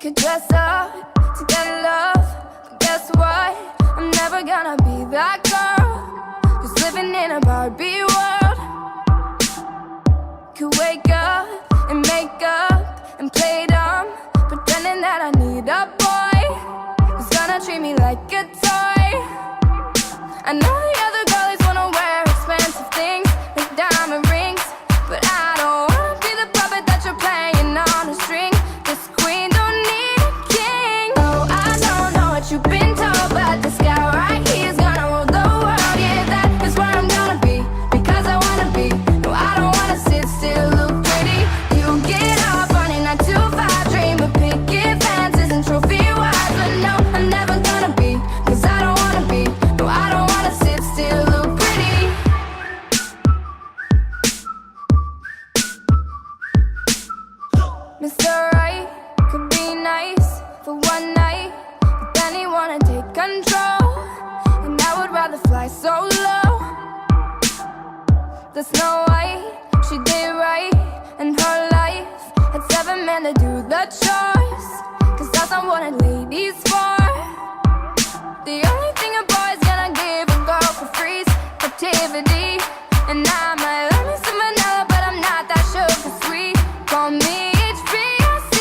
could dress up to get love, but guess what? I'm never gonna be that girl who's living in a Barbie world. Could wake up and make up and play dumb, pretending that I need a boy who's gonna treat me like a toy. I know the other girlies wanna wear expensive things like diamond rings, but I don't wanna be the puppet that you're playing on a string. This queen don't need a king. Oh, I don't know what you've been told, but this guy right here's gonna rule the world. Yeah, that is where I'm gonna be, because I wanna be. No, I don't wanna sit still, look pretty. You get up on a 9 to 5 dream of picket fences and trophy wives, but no, I'm never gonna be, cause I don't wanna be. No, I don't wanna sit still, look pretty. Mr. Right could be nice for one night, but then he wanna take control, and I would rather fly solo. The Snow White, she did right in her life, had 7 men to do the chores, cause that's not what a lady's for. The only thing a boy's gonna give a girl for free is captivity, and I might love me some vanilla, but I'm not that sugar sweet. Call me HBIC.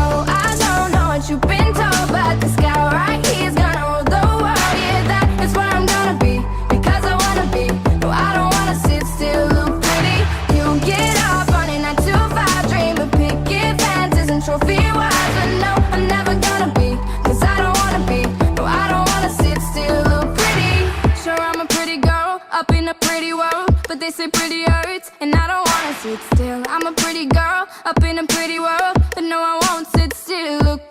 Oh, I don't know what you've been told, but this guy right here's gonna rule the world. Yeah, that is where I'm gonna be, because I wanna be. No, I don't wanna sit still, look pretty. You get up on a 9 to 5 dream of picket fences and trophy wives, but no, I'm never gonna be, cause I don't wanna be. No, I don't wanna sit still, look pretty. Sure, I'm a pretty girl up in a pretty world, but they say pretty hurts, and I don't wanna sit still. I'm a pretty girl up in a pretty world, but no, I won't sit still, look